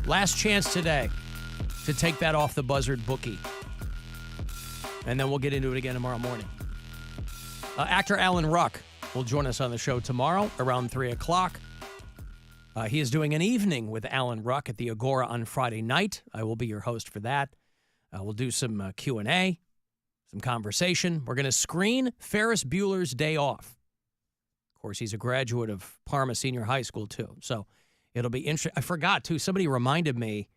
Last chance today to take that off the buzzard bookie. And then we'll get into it again tomorrow morning. Actor Alan Ruck will join us on the show tomorrow around 3 o'clock. He is doing an evening with Alan Ruck at the Agora on Friday night. I will be your host for that. We'll do some Q&A, some conversation. We're going to screen Ferris Bueller's Day Off. Of course, he's a graduate of Parma Senior High School, too. So it'll be interesting. I forgot, too. Somebody reminded me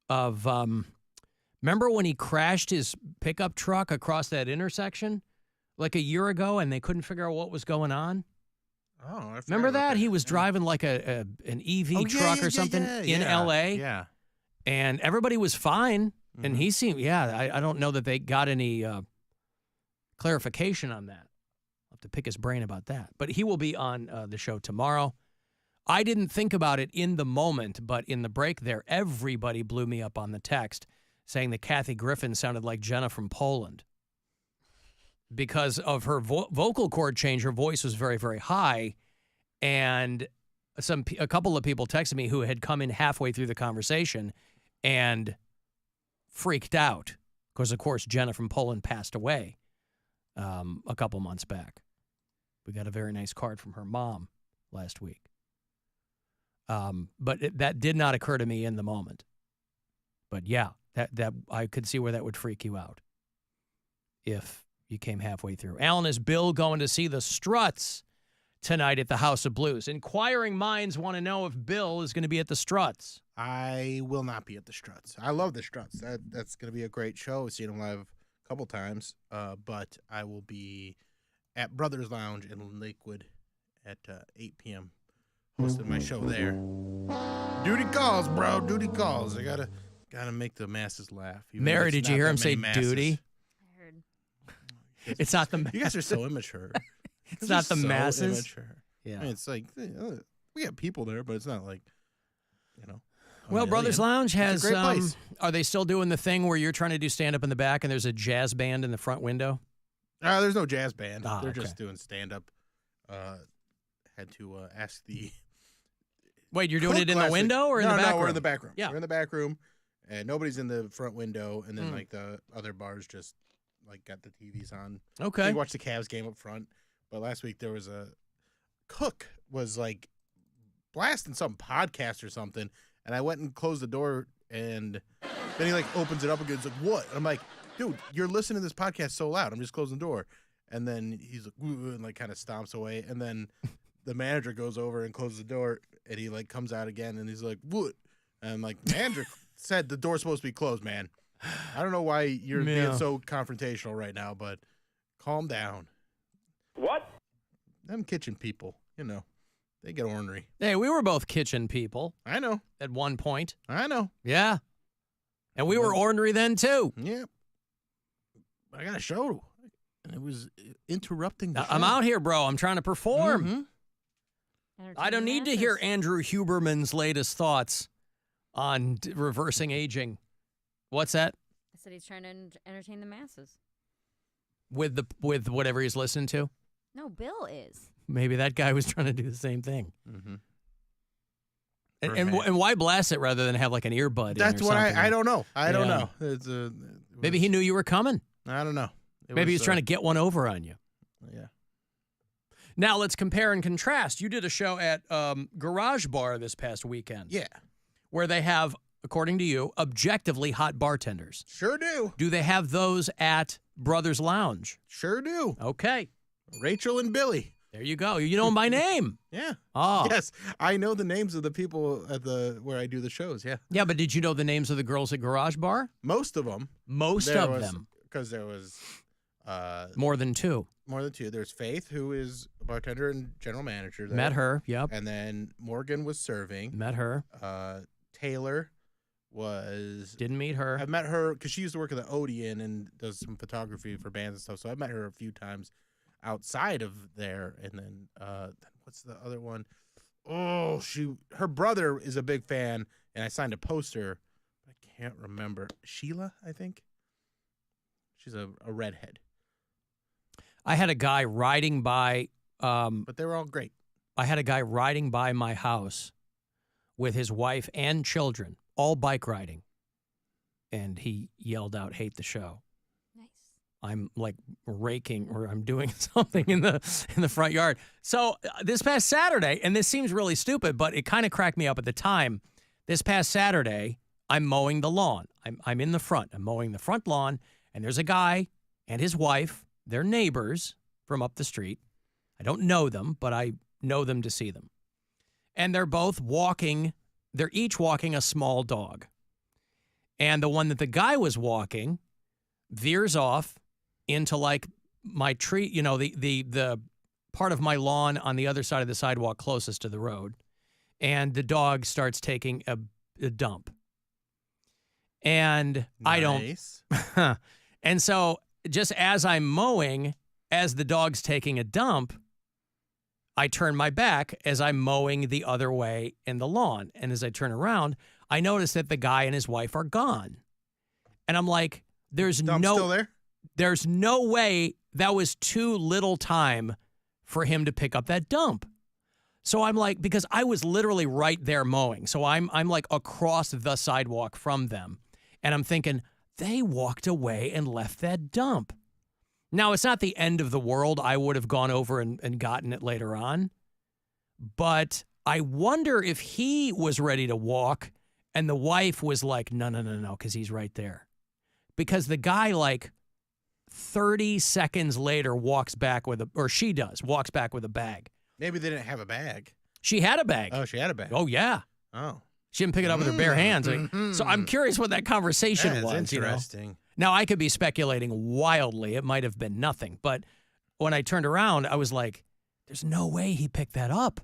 of, remember when he crashed his pickup truck across that intersection like a year ago and they couldn't figure out what was going on? Oh, I forgot remember about that? He was driving like an EV truck or something in L.A. Yeah. And everybody was fine. And he seemed, I don't know that they got any clarification on that. I'll have to pick his brain about that. But he will be on the show tomorrow. I didn't think about it in the moment, but in the break there, everybody blew me up on the text saying that Kathy Griffin sounded like Jenna from Poland. Because of her vocal cord change, her voice was very, very high. And a couple of people texted me who had come in halfway through the conversation and freaked out because, of course, Jenna from Poland passed away a couple months back. We got a very nice card from her mom last week. But that did not occur to me in the moment. But yeah, that I could see where that would freak you out if you came halfway through. Alan, is Bill going to see the Struts tonight at the House of Blues? Inquiring minds want to know if Bill is going to be at the Struts. I will not be at the Struts. I love the Struts. That's going to be a great show. I've seen them live a couple times. But I will be at Brothers Lounge in Lakewood at 8 p.m. hosting my show there. Duty calls, bro. Duty calls. I gotta make the masses laugh. Mary, did you hear him say masses. duty? I heard. It's not the. You guys are so immature. It's not the so masses. Immature. Yeah. I mean, it's like we have people there, but it's not like Well, Brothers Lounge has. It's a great place. Are they still doing the thing where you're trying to do stand up in the back and there's a jazz band in the front window? There's no jazz band. Ah, They're okay. just doing stand up. Had to ask the. Wait, you're doing cook it in the last window week. or in the back No, room? we're in the back room. Yeah. We're in the back room, and nobody's in the front window, and then like the other bars just like got the TVs on. Okay. We watched the Cavs game up front, but last week there was a cook was like blasting some podcast or something, and I went and closed the door, and then he like opens it up again. He's like, "What?" I'm like, "Dude, you're listening to this podcast so loud. I'm just closing the door." And then he's like, "Ooh," and like kind of stomps away, and then the manager goes over and closes the door, and he like comes out again, and he's like, "What?" And I'm like, "Manager said the door's supposed to be closed, man. I don't know why you're being so confrontational right now, but calm down." What? Them kitchen people, they get ornery. Hey, we were both kitchen people I know. at one point. I know. Yeah. And we were ornery then, too. Yeah. I got a show, and it was interrupting the show. I'm out here, bro. I'm trying to perform. Mhm. I don't need to hear Andrew Huberman's latest thoughts on reversing aging. What's that? I said he's trying to entertain the masses. With whatever he's listening to? No, Bill is. Maybe that guy was trying to do the same thing. Mm-hmm. And why blast it rather than have like an earbud? That's in or what something? I don't know. I don't Yeah. know. Maybe he knew you were coming. I don't know. Maybe he's trying to get one over on you. Yeah. Now let's compare and contrast. You did a show at Garage Bar this past weekend. Yeah. Where they have, according to you, objectively hot bartenders. Sure do. Do they have those at Brothers Lounge? Sure do. Okay. Rachel and Billy. There you go. You know them by name. Yeah. Oh. Yes. I know the names of the people at where I do the shows. Yeah. Yeah, but did you know the names of the girls at Garage Bar? Most of them. Most of them. Because there was More than two. more than two. There's Faith, who is a bartender and general manager there. Met her. Yep. And then Morgan was serving. Met her. Taylor was. Didn't meet her. I've met her because she used to work at the Odeon and does some photography for bands and stuff. So I've met her a few times outside of there. And then what's the other one? Oh, her brother is a big fan, and I signed a poster. I can't remember. Sheila, I think. She's a redhead. I had a guy riding by. But they were all great. I had a guy riding by my house with his wife and children, all bike riding. And he yelled out, "Hate the show." Nice. I'm like raking, or I'm doing something in the front yard. So this past Saturday, and this seems really stupid, but it kind of cracked me up at the time. This past Saturday, I'm mowing the lawn. I'm in the front. I'm mowing the front lawn, and there's a guy and his wife. They're neighbors from up the street. I don't know them, but I know them to see them. And they're both walking. They're each walking a small dog. And the one that the guy was walking veers off into like my tree, you know, the part of my lawn on the other side of the sidewalk closest to the road. And the dog starts taking a dump. And Nice. I don't. And so just as I'm mowing, as the dog's taking a dump, I turn my back as I'm mowing the other way in the lawn. And as I turn around, I notice that the guy and his wife are gone. And I'm like, Dump's still there? there's no way that was too little time for him to pick up that dump. So I'm like, because I was literally right there mowing. So I'm like across the sidewalk from them. And I'm thinking, they walked away and left that dump. Now, it's not the end of the world. I would have gone over and gotten it later on. But I wonder if he was ready to walk and the wife was like, no, because he's right there. Because the guy, like 30 seconds later, walks back with walks back with a bag. Maybe they didn't have a bag. She had a bag. Oh, she had a bag. Oh, yeah. Oh. She didn't pick it up with her bare hands. So I'm curious what that conversation That is was. interesting. You know? Now, I could be speculating wildly. It might have been nothing. But when I turned around, I was like, there's no way he picked that up.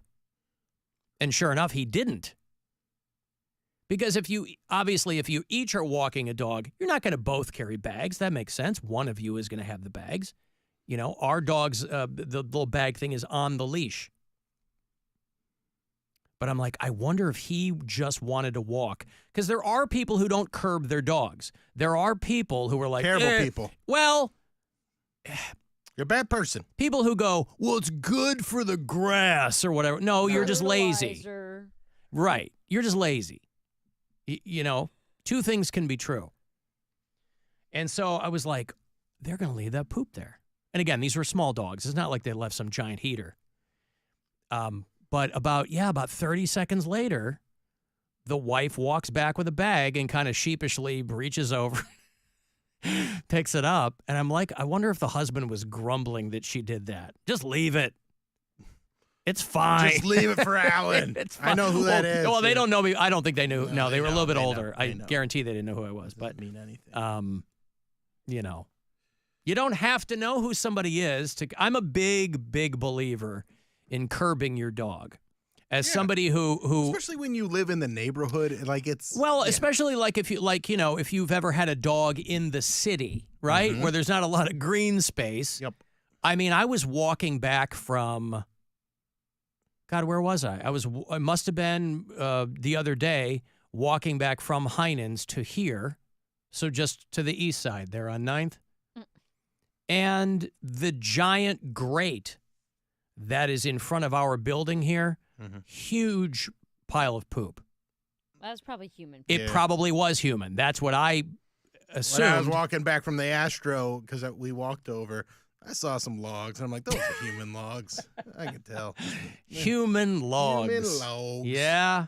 And sure enough, he didn't. Because if you each are walking a dog, you're not going to both carry bags. That makes sense. One of you is going to have the bags. You know, our dog's, the little bag thing is on the leash. But I'm like, I wonder if he just wanted to walk. Because there are people who don't curb their dogs. There are people who are like, Terrible people. Well, You're a bad person. people who go, well, it's good for the grass or whatever. No, you're just lazy. Fertilizer. Right. You're just lazy. You know, two things can be true. And so I was like, they're going to leave that poop there. And again, these were small dogs. It's not like they left some giant heater. But about 30 seconds later, the wife walks back with a bag and kind of sheepishly reaches over, picks it up. And I'm like, I wonder if the husband was grumbling that she did that. Just leave it. It's fine. Just leave it for Alan. It's fine. I know who that is. Well, they don't know me. I don't think they knew. No, they they were a little bit know. older. They I know. guarantee they didn't know who I was. Doesn't But, mean anything. you know, you don't have to know who somebody is. I'm a big, big believer in curbing your dog. As somebody who Especially when you live in the neighborhood, like it's especially like if you've ever had a dog in the city, right? Where there's not a lot of green space. Yep. I mean, I was walking back from God, where was I? I must have been the other day walking back from Heinen's to here. So just to the east side there on 9th. And the giant grate that is in front of our building here, huge pile of poop. That was probably human. It probably was human. That's what I assumed. When I was walking back from the Astro, because we walked over, I saw some logs. And I'm like, those are human logs. I can tell. Human logs. Human logs. Yeah.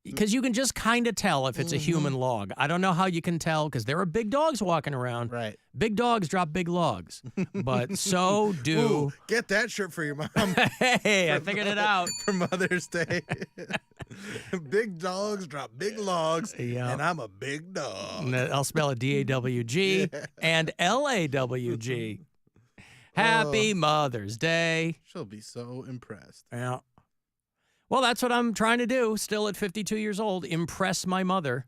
Because you can just kind of tell if it's a human log. I don't know how you can tell because there are big dogs walking around. Right. Big dogs drop big logs. But so do... Ooh, get that shirt for your mom. Hey, I figured it out. For Mother's Day. Big dogs drop big logs, Yeah. and I'm a big dog. And I'll spell it D-A-W-G and L-A-W-G. Happy Mother's Day. She'll be so impressed. Yeah. Well, that's what I'm trying to do, still at 52 years old, impress my mother.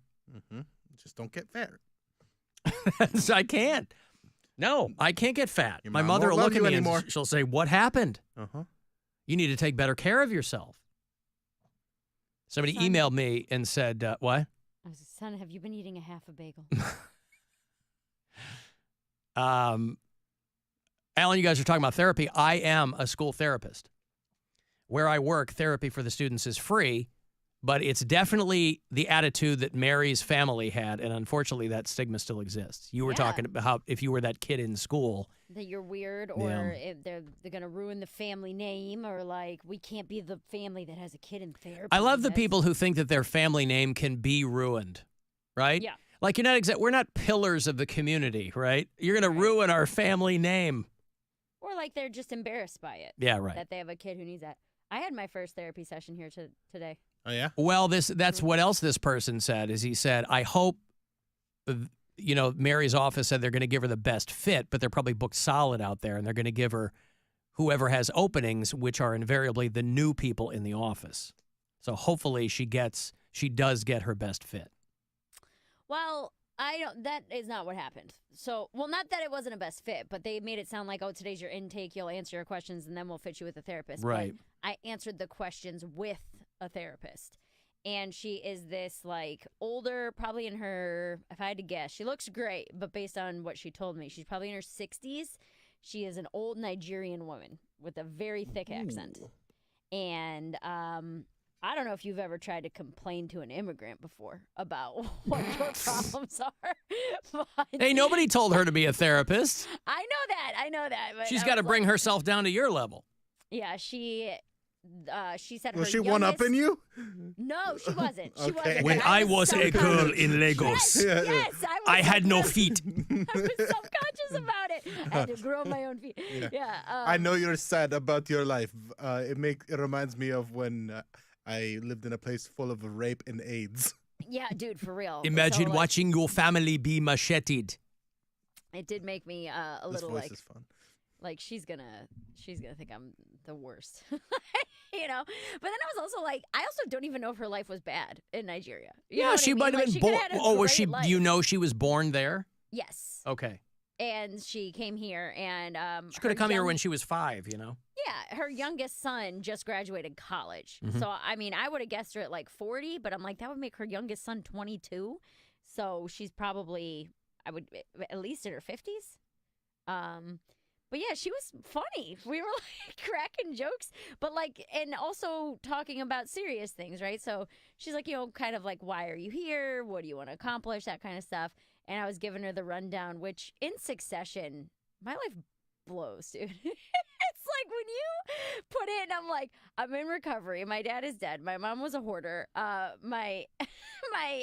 Just don't get fat. I can't. No, I can't get fat. Your My mom mother won't will love look at you me anymore. and she'll say, what happened? You need to take better care of yourself. Somebody Son. emailed me and said, what? I was son, have you been eating a half a bagel? Alan, you guys are talking about therapy. I am a school therapist. Where I work, therapy for the students is free. But it's definitely the attitude that Mary's family had, and unfortunately, that stigma still exists. You were Yeah. talking about how if you were that kid in school, That you're weird, or if they're gonna ruin the family name, or like we can't be the family that has a kid in therapy. I love the That's- people who think that their family name can be ruined, right? Yeah. Like you're not we're not pillars of the community, right? You're going to ruin our family name. Or like they're just embarrassed by it. Yeah, right. That they have a kid who needs that. I had my first therapy session here today. Oh yeah. Well, that's what else this person said is he said, I hope, Mary's office said they're going to give her the best fit, but they're probably booked solid out there, and they're going to give her whoever has openings, which are invariably the new people in the office. So hopefully she does get her best fit. Well, that is not what happened. So, well, not that it wasn't a best fit, but they made it sound like, oh, today's your intake. You'll answer your questions, and then we'll fit you with a therapist. Right. But I answered the questions with a therapist. And she is this, like, older, probably in her, if I had to guess, she looks great, but based on what she told me, she's probably in her 60s. She is an old Nigerian woman with a very thick accent. And I don't know if you've ever tried to complain to an immigrant before about what your problems are. But Hey, nobody told her to be a therapist. I know that. But She's I got to was bring like, herself down to your level. Yeah, she said her Was she one up in you? No, she wasn't. She Okay. wasn't. When but I was so a girl conscious. in Lagos, Yes, I had no really- feet. I was self-conscious about it. I had to grow my own feet. Yeah. I know you're sad about your life. It reminds me of when I lived in a place full of rape and AIDS. Yeah, dude, for real. Imagine So, like, watching your family be macheted. It did make me a This little voice like is fun. like she's gonna think I'm the worst. But then I was also like, I also don't even know if her life was bad in Nigeria. You know Yeah, what I she mean? might have Like, been she born. could've had a Oh, was great she? life. Do you know she was born there? Yes. Okay. And she came here, and She could have come here when she was 5, Yeah, her youngest son just graduated college. Mhm. So I mean, I would have guessed her at like 40, but I'm like, that would make her youngest son 22. So she's probably, I would at least in her 50s. But yeah, she was funny. We were like cracking jokes, but like, and also talking about serious things, right? So she's like, kind of like, why are you here? What do you want to accomplish? That kind of stuff. And I was giving her the rundown, which in succession, my life blows, dude. It's like when you put it, I'm like, I'm in recovery. My dad is dead. My mom was a hoarder. My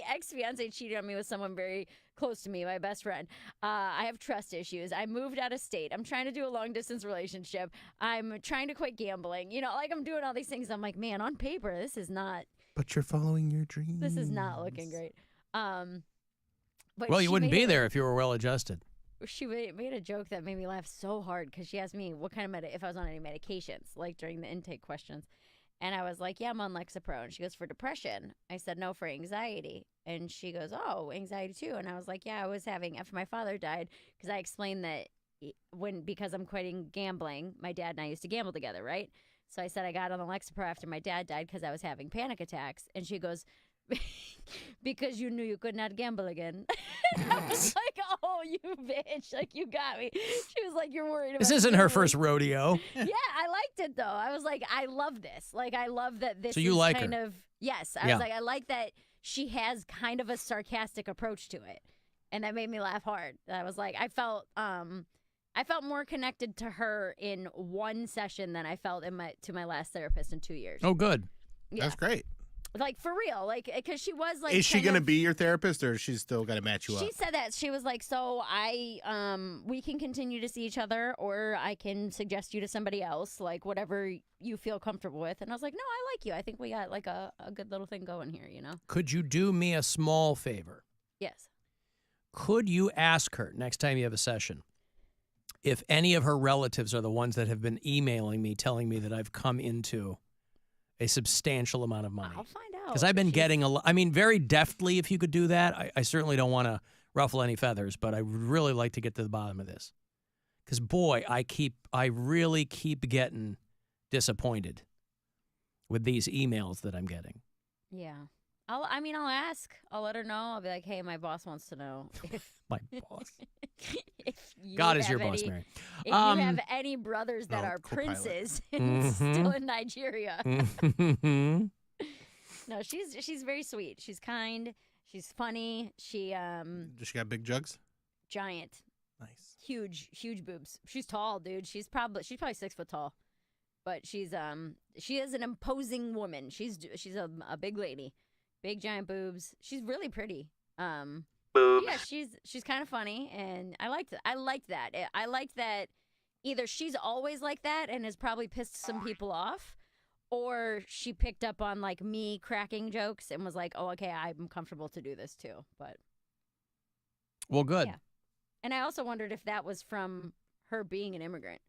ex-fiance cheated on me with someone very close to me, my best friend. I have trust issues. I moved out of state. I'm trying to do a long-distance relationship. I'm trying to quit gambling. Like I'm doing all these things. I'm like, man, on paper, this is not But you're following your dreams. looking great. But Well, you she wouldn't made be it- there if you were well adjusted. She made a joke that made me laugh so hard because she asked me what kind of if I was on any medications, like during the intake questions. And I was like, yeah, I'm on Lexapro. And she goes, for depression. I said, no, for anxiety. And she goes, oh, anxiety too. And I was like, yeah, I was having, after my father died, because I explained that because I'm quitting gambling, my dad and I used to gamble together, right? So I said I got on the Lexapro after my dad died because I was having panic attacks. And she goes, because you knew you could not gamble again. And I was like, oh, you bitch. Like, you got me. She was like, you're worried about This isn't her gambling. first rodeo. Yeah, I liked it, though. I was like, I love this. Like, I love that this So you is like kind her? of, yes. I Yeah. was like, I like that she has kind of a sarcastic approach to it. And that made me laugh hard. I was like, I felt more connected to her in one session than I felt to my last therapist in 2 years. Oh, good. Yeah. That's great. Like, for real. Like, because she was like, Is she kind gonna of- be your therapist, or is she still gonna match you She up? said that. She was like, so we can continue to see each other, or I can suggest you to somebody else, like whatever you feel comfortable with. And I was like, no, I like you. I think we got like a good little thing going here, Could you do me a small favor? Yes. Could you ask her next time you have a session if any of her relatives are the ones that have been emailing me telling me that I've come into a substantial amount of money? I'll find out. Because I've been She's- getting a lot. I mean, very deftly, if you could do that. I certainly don't want to ruffle any feathers, but I would really like to get to the bottom of this. Because, boy, I really keep getting disappointed with these emails that I'm getting. Yeah. I'll ask. I'll let her know. I'll be like, hey, my boss wants to know if My boss. if you God is have your boss, any- Mary. If Um, you have any brothers that no, are co-pilot. princes Mhm. still in Nigeria. No, she's very sweet. She's kind. She's funny. She Does she got big jugs? giant, Nice. huge boobs. She's tall, dude. She's probably 6 foot tall, but she is an imposing woman. She's a big lady, big giant boobs. She's really pretty. Yeah, she's kind of funny, and I liked that. I liked that either she's always like that and has probably pissed some people off, or she picked up on like me cracking jokes and was like, "Oh, okay, I'm comfortable to do this too." But Well, good. Yeah. And I also wondered if that was from her being an immigrant.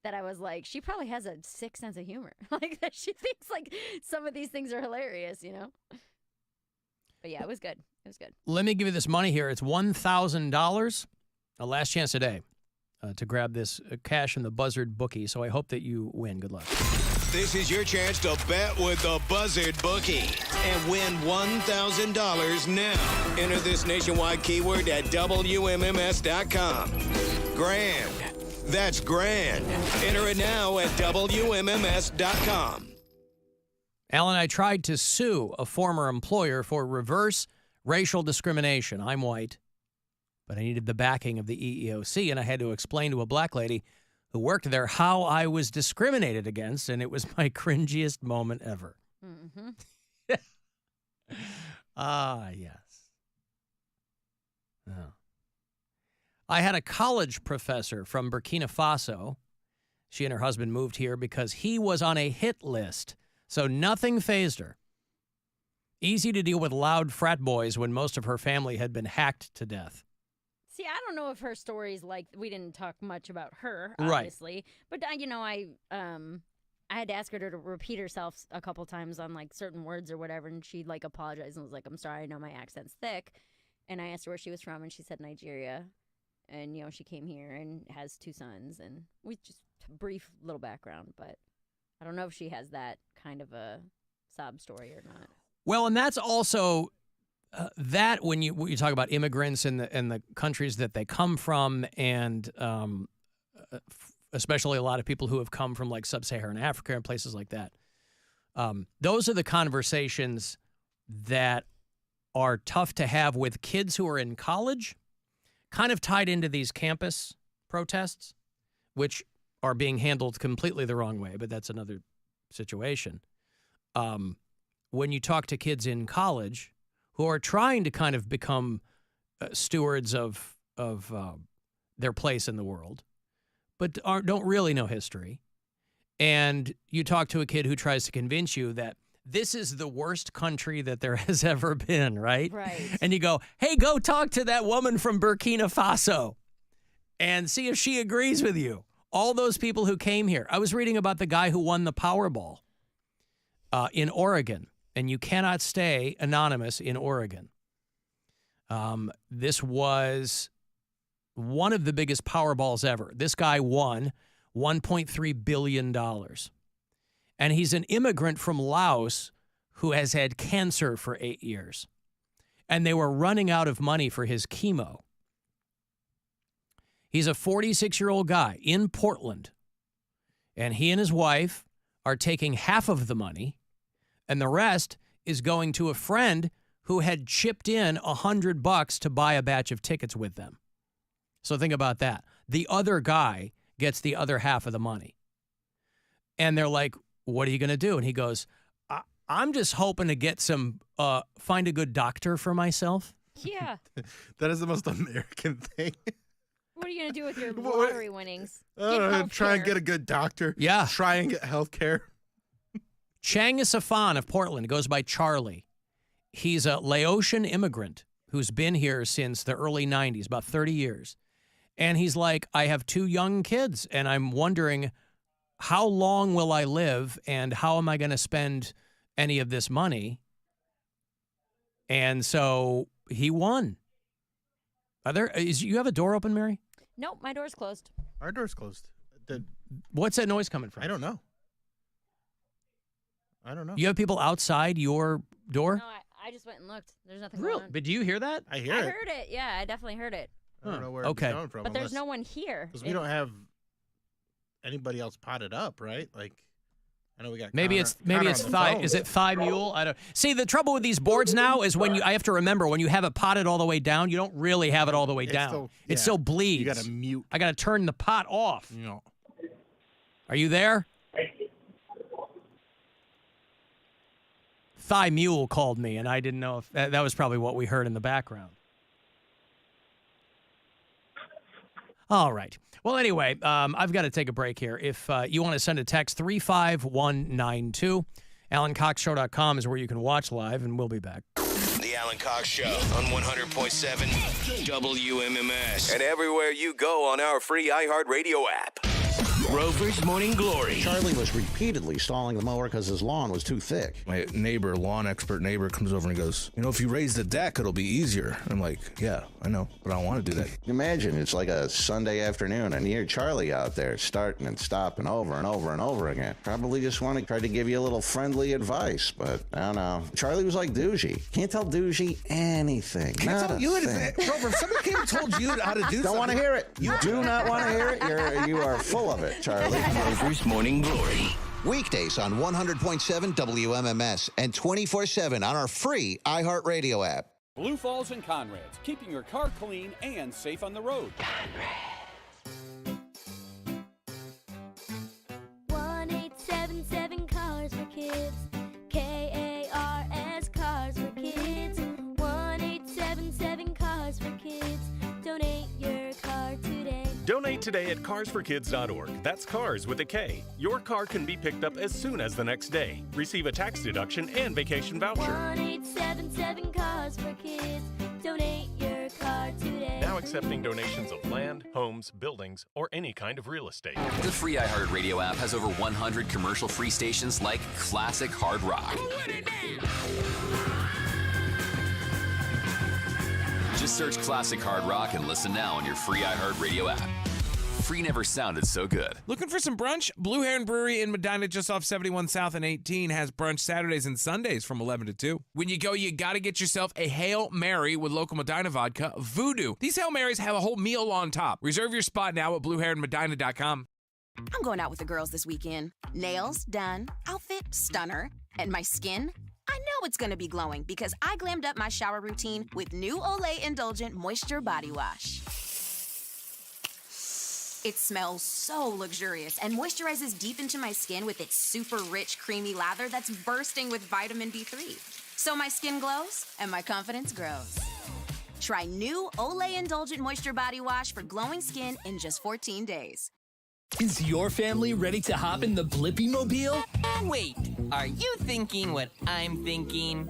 That I was like, she probably has a sick sense of humor. Like that she thinks like some of these things are hilarious, you know? But yeah, it was good. It was good. Let me give you this money here. It's $1,000. A last chance today to grab this cash in the Buzzard bookie. So I hope that you win. Good luck. This is your chance to bet with the Buzzard Bookie and win $1,000 now. Enter this nationwide keyword at WMMS.com. Grand. That's grand. Enter it now at WMMS.com. Alan, I tried to sue a former employer for reverse racial discrimination. I'm white, but I needed the backing of the EEOC, and I had to explain to a black lady who worked there how I was discriminated against, and it was my cringiest moment ever. Mm-hmm. Yes. Oh. I had a college professor from Burkina Faso. She and her husband moved here because he was on a hit list, so nothing fazed her. Easy to deal with loud frat boys when most of her family had been hacked to death. See, I don't know if her story's like, we didn't talk much about her, Right. obviously. But, I had to ask her to repeat herself a couple times on like certain words or whatever. And she like apologized and was like, I'm sorry, I know my accent's thick. And I asked her where she was from, and she said Nigeria. And, she came here and has 2 sons. And we just brief little background. But I don't know if she has that kind of a sob story or not. Well, and that's also that when you talk about immigrants and the countries that they come from, and especially a lot of people who have come from like sub-Saharan Africa and places like that. Those are the conversations that are tough to have with kids who are in college, kind of tied into these campus protests, which are being handled completely the wrong way, but that's another situation. When you talk to kids in college who are trying to kind of become stewards of their place in the world, but don't really know history, and you talk to a kid who tries to convince you that this is the worst country that there has ever been, right? Right. And you go, hey, go talk to that woman from Burkina Faso and see if she agrees with you. All those people who came here. I was reading about the guy who won the Powerball in Oregon, and you cannot stay anonymous in Oregon. This was one of the biggest Powerballs ever. This guy won $1.3 billion. And he's an immigrant from Laos who has had cancer for 8 years. And they were running out of money for his chemo. He's a 46-year-old guy in Portland. And he and his wife are taking half of the money, and the rest is going to a friend who had chipped in $100 to buy a batch of tickets with them. So think about that. The other guy gets the other half of the money. And they're like, what are you going to do? And he goes, I'm just hoping to get find a good doctor for myself. Yeah. That is the most American thing. What are you going to do with your lottery winnings? Try and get a good doctor. Yeah. Try and get health care. Chang Isafan of Portland goes by Charlie. He's a Laotian immigrant who's been here since the early 90s, about 30 years. And he's like, I have 2 young kids, and I'm wondering, how long will I live, and how am I going to spend any of this money? And so he won. You have a door open, Mary? Nope, my door's closed. Our door's closed. What's that noise coming from? I don't know. You have people outside your door? No, I just went and looked. There's nothing Really? going on. But do you hear that? I hear I it. heard it. Yeah, I definitely heard it. I don't know where Okay. it's coming from. But there's no one here. Because we don't have anybody else potted up, right? Like, I know we got Maybe Connor- it's Connor on the thigh. phone. Is it thigh mule? I don't see. The trouble with these boards now is I have to remember when you have it potted all the way down, you don't really have it all the way down. still- It yeah. still bleeds. You got to mute. I got to turn the pot off. You know. Are you there? Thigh mule called me, and I didn't know if that was probably what we heard in the background. All right. Well, anyway, I've got to take a break here. If you want to send a text, 35192. AlanCoxShow.com is where you can watch live, and we'll be back. The Alan Cox Show on 100.7 WMMS. And everywhere you go on our free iHeartRadio app. Rover's Morning Glory. Charlie was repeatedly stalling the mower because his lawn was too thick. My neighbor, lawn expert neighbor, comes over and goes, if you raise the deck, it'll be easier. I'm like, yeah, I know, but I don't want to do that. Imagine it's like a Sunday afternoon and you hear Charlie out there starting and stopping over and over and over again. Probably just want to try to give you a little friendly advice, but I don't know. Charlie was like Doogie. Can't tell Doogie anything. Can't Not tell a you thing. anything. Rover, if somebody came and told you how to do something. Don't want to hear it. You do not want to hear it. You are full of it, Charlie. Rover's Morning Glory. Weekdays on 100.7 WMMS and 24/7 on our free iHeartRadio app. Blue Falls and Conrad's, keeping your car clean and safe on the road. 1877 Cars for Kids. KARS Cars for Kids. 1877 Cars for Kids. Donate your car today. Donate today at carsforkids.org. That's cars with a K. Your car can be picked up as soon as the next day. Receive a tax deduction and vacation voucher. 1877 Cars for Kids. Donate your car today. Now accepting donations of land, homes, buildings, or any kind of real estate. The free iHeartRadio app has over 100 commercial-free stations like Classic Hard Rock. Just search Classic Hard Rock and listen now on your free iHeartRadio app. Free never sounded so good. Looking for some brunch? Blue Heron Brewery in Medina, just off 71 South and 18, has brunch Saturdays and Sundays from 11 to 2. When you go, you got to get yourself a Hail Mary with local Medina vodka, Voodoo. These Hail Marys have a whole meal on top. Reserve your spot now at BlueHeronMedina.com. I'm going out with the girls this weekend. Nails done, outfit stunner, and my skin? I know it's going to be glowing because I glammed up my shower routine with new Olay Indulgent Moisture Body Wash. It smells so luxurious and moisturizes deep into my skin with its super rich, creamy lather that's bursting with vitamin D3. So my skin glows and my confidence grows. Try new Olay Indulgent Moisture Body Wash for glowing skin in just 14 days. Is your family ready to hop in the Blippi Mobile? Wait, are you thinking what I'm thinking?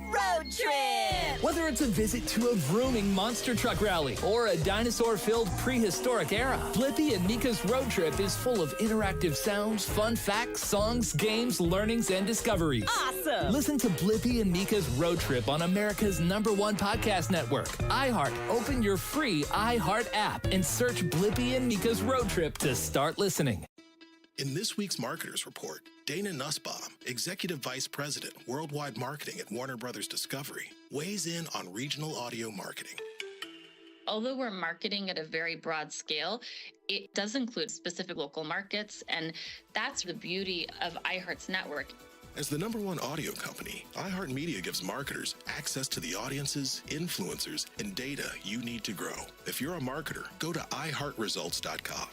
Road trip! Whether it's a visit to a vrooming monster truck rally or a dinosaur-filled prehistoric era, Blippi and Mika's Road Trip is full of interactive sounds, fun facts, songs, games, learnings, and discoveries. Awesome! Listen to Blippi and Mika's Road Trip on America's #1 podcast network, iHeart. Open your free iHeart app and search Blippi and Mika's Road Trip to start listening. In this week's Marketers Report, Dana Nussbaum, Executive Vice President, Worldwide Marketing at Warner Brothers Discovery, weighs in on regional audio marketing. Although we're marketing at a very broad scale, it does include specific local markets, and that's the beauty of iHeart's network. As the #1 audio company, iHeartMedia gives marketers access to the audiences, influencers, and data you need to grow. If you're a marketer, go to iHeartResults.com.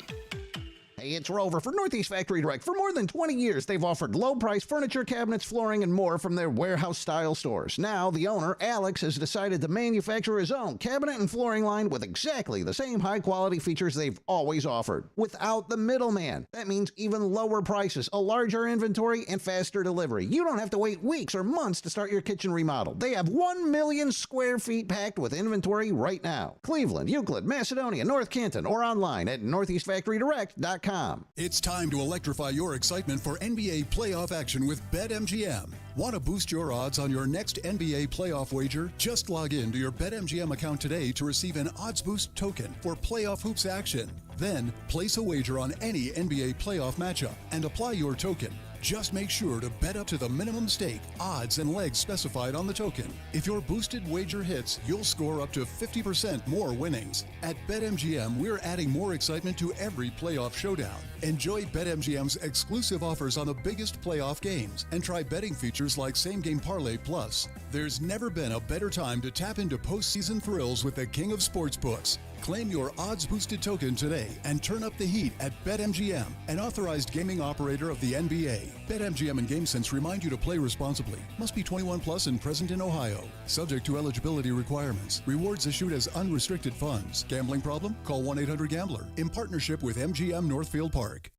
Hey, it's Rover for Northeast Factory Direct. For more than 20 years, they've offered low-price furniture, cabinets, flooring, and more from their warehouse-style stores. Now, the owner, Alex, has decided to manufacture his own cabinet and flooring line with exactly the same high-quality features they've always offered, without the middleman. That means even lower prices, a larger inventory, and faster delivery. You don't have to wait weeks or months to start your kitchen remodel. They have 1 million square feet packed with inventory right now. Cleveland, Euclid, Macedonia, North Canton, or online at NortheastFactoryDirect.com. It's time to electrify your excitement for NBA playoff action with BetMGM. Want to boost your odds on your next NBA playoff wager? Just log in to your BetMGM account today to receive an Odds Boost token for playoff hoops action. Then, place a wager on any NBA playoff matchup and apply your token. Just make sure to bet up to the minimum stake, odds, and legs specified on the token. If your boosted wager hits, you'll score up to 50% more winnings. At BetMGM, we're adding more excitement to every playoff showdown. Enjoy BetMGM's exclusive offers on the biggest playoff games and try betting features like Same Game Parlay Plus. There's never been a better time to tap into postseason thrills with the king of sportsbooks. Claim your odds-boosted token today and turn up the heat at BetMGM, an authorized gaming operator of the NBA. BetMGM and GameSense remind you to play responsibly. Must be 21 plus and present in Ohio. Subject to eligibility requirements. Rewards issued as unrestricted funds. Gambling problem? Call 1-800-GAMBLER. In partnership with MGM Northfield Park.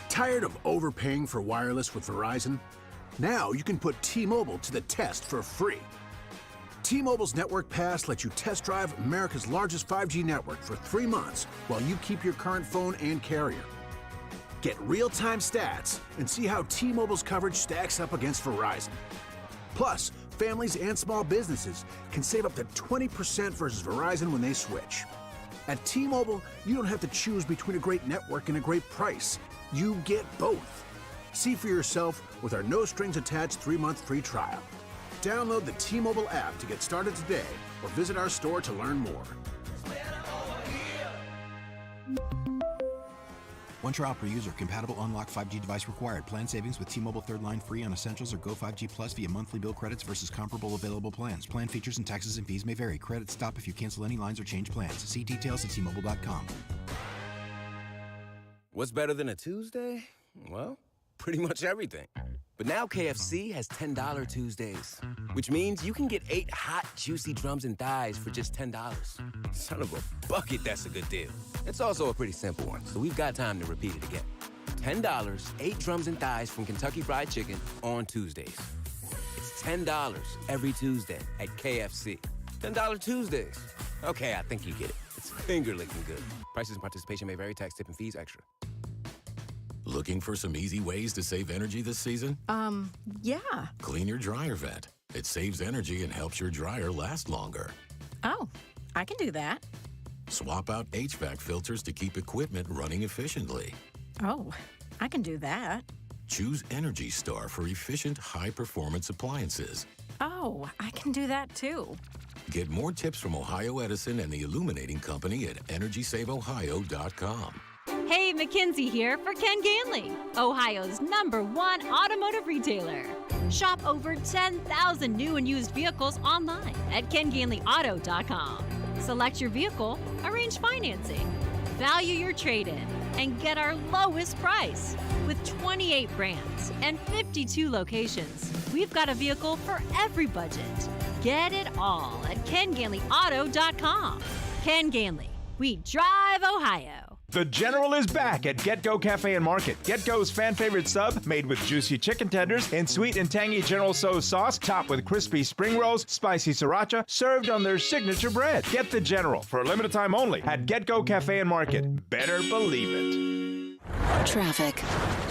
Tired of overpaying for wireless with Verizon? Now you can put T-Mobile to the test for free. T-Mobile's Network Pass lets you test drive America's largest 5G network for 3 months while you keep your current phone and carrier. Get real-time stats and see how T-Mobile's coverage stacks up against Verizon. Plus, families and small businesses can save up to 20% versus Verizon when they switch. At T-Mobile, you don't have to choose between a great network and a great price. You get both. See for yourself with our no-strings-attached 3-month free trial. Download the T-Mobile app to get started today or visit our store to learn more. One trial per user. Compatible unlock 5G device required. Plan savings with T-Mobile third line free on Essentials or Go 5G Plus via monthly bill credits versus comparable available plans. Plan features and taxes and fees may vary. Credits stop if you cancel any lines or change plans. See details at T-Mobile.com. What's better than a Tuesday? Well, pretty much everything. But now KFC has $10 Tuesdays, which means you can get 8 hot, juicy drums and thighs for just $10. Son of a bucket, that's a good deal. It's also a pretty simple one, so we've got time to repeat it again. $10, 8 drums and thighs from Kentucky Fried Chicken on Tuesdays. It's $10 every Tuesday at KFC. $10 Tuesdays. Okay, I think you get it. It's finger-licking good. Prices and participation may vary. Tax, tip, and fees extra. Looking for some easy ways to save energy this season? Yeah. Clean your dryer vent. It saves energy and helps your dryer last longer. Oh, I can do that. Swap out HVAC filters to keep equipment running efficiently. Oh, I can do that. Choose Energy Star for efficient, high-performance appliances. Oh, I can do that too. Get more tips from Ohio Edison and the Illuminating Company at EnergySaveOhio.com. Hey, Mackenzie here for Ken Ganley, Ohio's #1 automotive retailer. Shop over 10,000 new and used vehicles online at KenGanleyAuto.com. Select your vehicle, arrange financing, value your trade-in, and get our lowest price. With 28 brands and 52 locations, we've got a vehicle for every budget. Get it all at KenGanleyAuto.com. Ken Ganley, we drive Ohio. The General is back at GetGo Cafe and Market. GetGo's fan-favorite sub, made with juicy chicken tenders and sweet and tangy General Tso's sauce, topped with crispy spring rolls, spicy sriracha, served on their signature bread. Get the General for a limited time only at GetGo Cafe and Market. Better believe it. Traffic.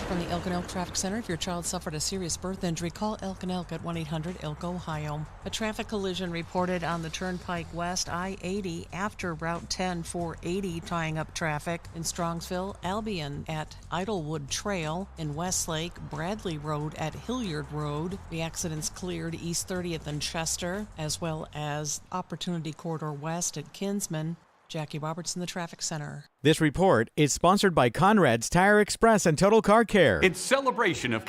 From the Elk and Elk Traffic Center, if your child suffered a serious birth injury, call Elk and Elk at 1-800-ELK, Ohio. A traffic collision reported on the Turnpike West I-80 after Route 10 480, tying up traffic in Strongsville, Albion at Idlewood Trail, in Westlake, Bradley Road at Hilliard Road. The accidents cleared East 30th and Chester, as well as Opportunity Corridor West at Kinsman. Jackie Robertson, the Traffic Center. This report is sponsored by Conrad's Tire Express and Total Car Care. In celebration of